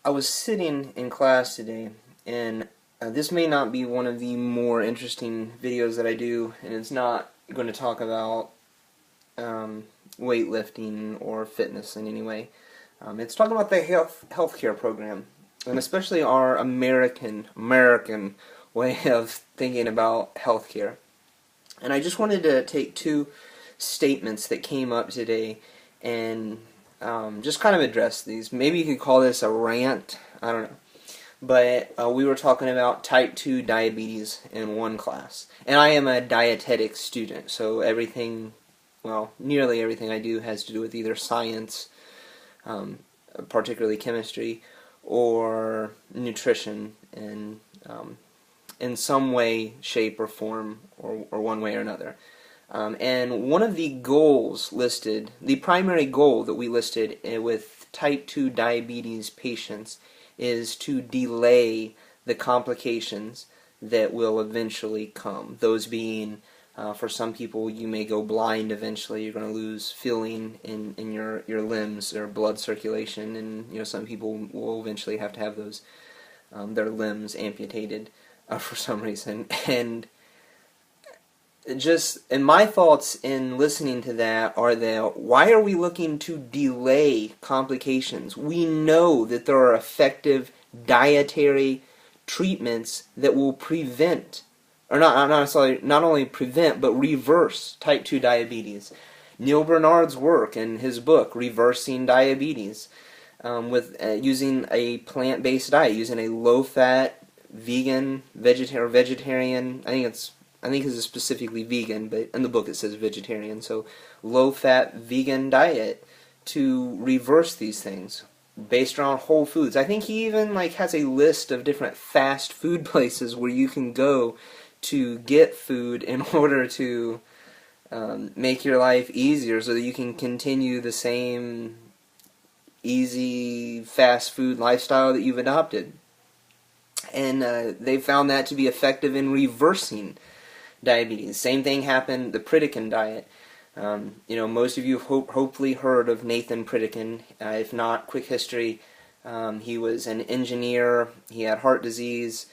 I was sitting in class today, and this may not be one of the more interesting videos that I do, and it's not going to talk about um, weightlifting or fitness in any way. It's talking about the healthcare program, and especially our American way of thinking about healthcare. And I just wanted to take two statements that came up today and just kind of address these. Maybe you could call this a rant. I don't know. But we were talking about type 2 diabetes in one class. And I am a dietetic student, so everything, well, nearly everything I do has to do with either science, particularly chemistry, or nutrition in some way, shape, or form, or one way or another. And one of the goals listed, the primary goal that we listed with type 2 diabetes patients is to delay the complications that will eventually come. Those being, for some people, you may go blind eventually. You're going to lose feeling in your limbs or blood circulation, and some people will eventually have to have those their limbs amputated for some reason. And my thoughts in listening to that are that why are we looking to delay complications? We know that there are effective dietary treatments that will prevent, or not necessarily, not only prevent, but reverse type 2 diabetes. Neil Bernard's work in his book, Reversing Diabetes, with using a plant-based diet, using a low-fat, vegan, vegetarian, I think it's specifically vegan, but in the book it says vegetarian, so low-fat vegan diet to reverse these things based around whole foods. I think he even has a list of different fast food places where you can go to get food in order to make your life easier so that you can continue the same easy fast food lifestyle that you've adopted. And they found that to be effective in reversing diabetes. Same thing happened, the Pritikin diet. Most of you have hopefully heard of Nathan Pritikin. If not, quick history. He was an engineer. He had heart disease.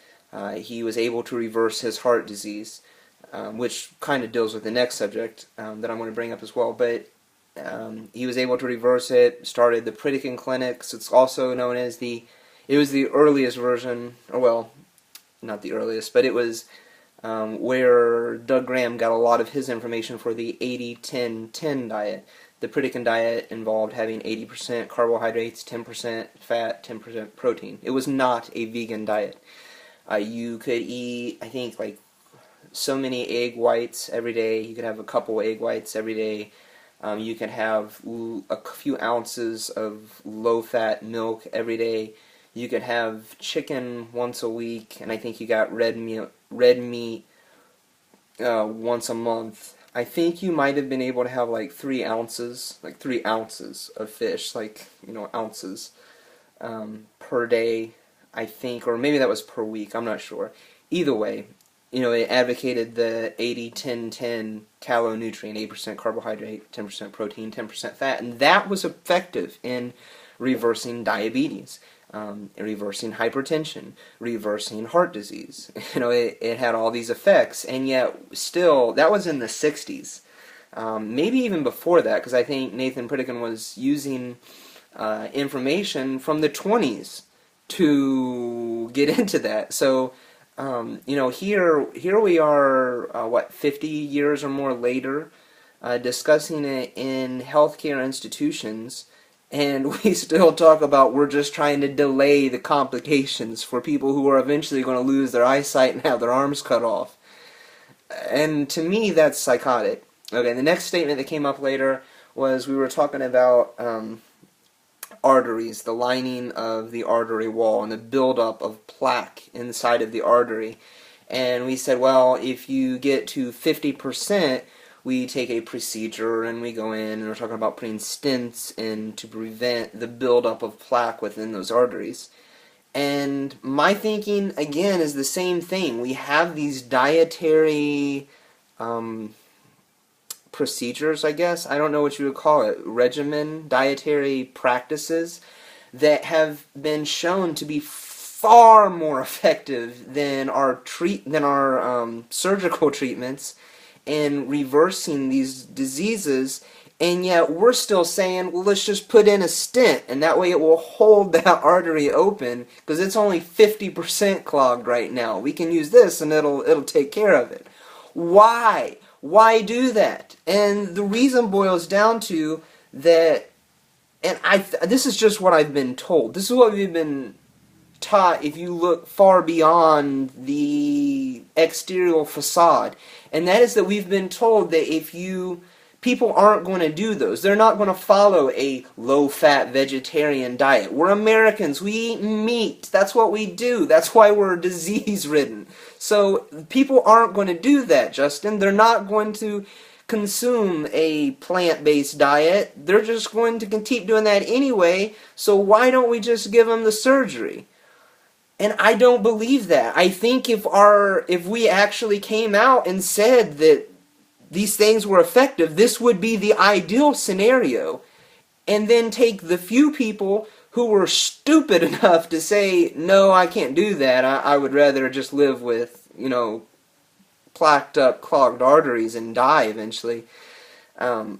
He was able to reverse his heart disease, which kind of deals with the next subject that I'm going to bring up as well. But he was able to reverse it, started the Pritikin clinics. It's also known as it was the earliest version, or well, not the earliest, but it was where Doug Graham got a lot of his information for the 80-10-10 diet. The Pritikin diet involved having 80% carbohydrates, 10% fat, 10% protein. It was not a vegan diet. You could eat, I think, so many egg whites every day. You could have a couple egg whites every day. You could have a few ounces of low-fat milk every day. You could have chicken once a week, and I think you got red meat once a month. I think you might have been able to have 3 ounces, 3 ounces of fish, ounces per day, I think, or maybe that was per week, I'm not sure. Either way, it advocated the 80-10-10 calonutrient, 8% carbohydrate, 10% protein, 10% fat, and that was effective in reversing diabetes. Reversing hypertension, reversing heart disease. It had all these effects, and yet still, that was in the 60s. Maybe even before that, because I think Nathan Pritikin was using information from the 20s to get into that. So, here we are, 50 years or more later, discussing it in healthcare institutions. And we still talk about we're just trying to delay the complications for people who are eventually going to lose their eyesight and have their arms cut off. And to me, that's psychotic. Okay, the next statement that came up later was we were talking about arteries, the lining of the artery wall, and the buildup of plaque inside of the artery. And we said, well, if you get to 50%, we take a procedure and we go in and we're talking about putting stents in to prevent the buildup of plaque within those arteries. And my thinking, again, is the same thing. We have these dietary procedures, I guess. I don't know what you would call it. Regimen, dietary practices that have been shown to be far more effective than our surgical treatments in reversing these diseases, and yet we're still saying, well, let's just put in a stent, and that way it will hold that artery open, because it's only 50% clogged right now. We can use this, and it'll take care of it. Why? Why do that? And the reason boils down to that, and this is just what I've been told. This is what we've been taught if you look far beyond the exterior facade, and that is that we've been told that people aren't going to do those. They're not going to follow a low-fat vegetarian diet. We're Americans. We eat meat. That's what we do. That's why we're disease-ridden. So people aren't going to do that, Justin. They're not going to consume a plant-based diet. They're just going to keep doing that anyway, so why don't we just give them the surgery? And I don't believe that. I think if we actually came out and said that these things were effective, this would be the ideal scenario. And then take the few people who were stupid enough to say, no, I can't do that. I would rather just live with, plaqued up, clogged arteries and die eventually. Then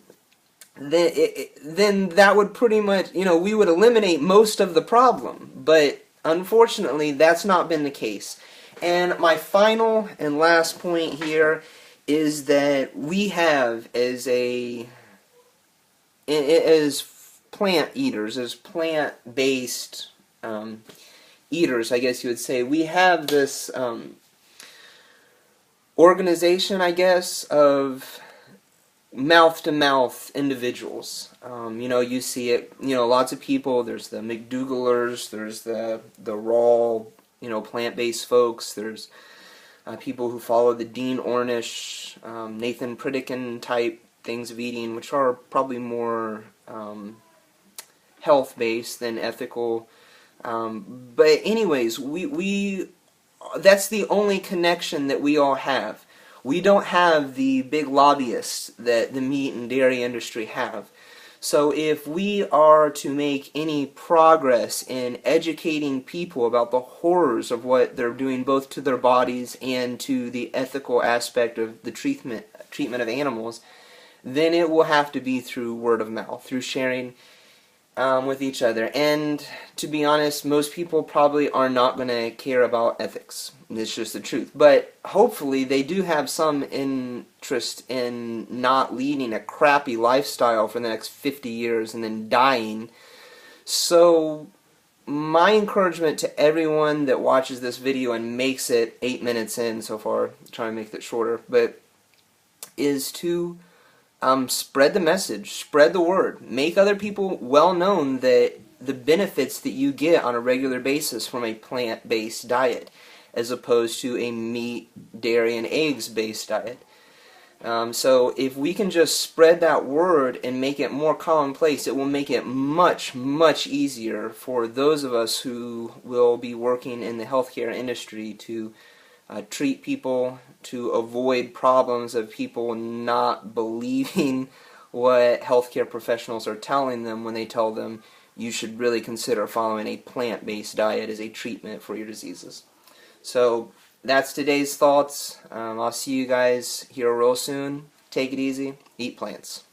that would pretty much, we would eliminate most of the problem. But unfortunately, that's not been the case. And my final and last point here is that we have, as plant eaters, as plant-based eaters, I guess you would say, we have this organization, I guess, of mouth-to-mouth individuals. You see it, lots of people. There's the McDougalers, there's the raw, plant-based folks, there's people who follow the Dean Ornish, Nathan Pritikin type things of eating, which are probably more health-based than ethical. But anyways, that's the only connection that we all have. We don't have the big lobbyists that the meat and dairy industry have. So if we are to make any progress in educating people about the horrors of what they're doing both to their bodies and to the ethical aspect of the treatment of animals, then it will have to be through word of mouth, through sharing with each other. And to be honest, most people probably are not going to care about ethics. It's just the truth. But hopefully they do have some interest in not leading a crappy lifestyle for the next 50 years and then dying. So my encouragement to everyone that watches this video and makes it 8 minutes in so far, trying to make it shorter, but is to spread the message, spread the word, make other people well known that the benefits that you get on a regular basis from a plant-based diet as opposed to a meat, dairy, and eggs-based diet. So if we can just spread that word and make it more commonplace, it will make it much, much easier for those of us who will be working in the healthcare industry to treat people, to avoid problems of people not believing what healthcare professionals are telling them when they tell them you should really consider following a plant-based diet as a treatment for your diseases. So that's today's thoughts. I'll see you guys here real soon. Take it easy. Eat plants.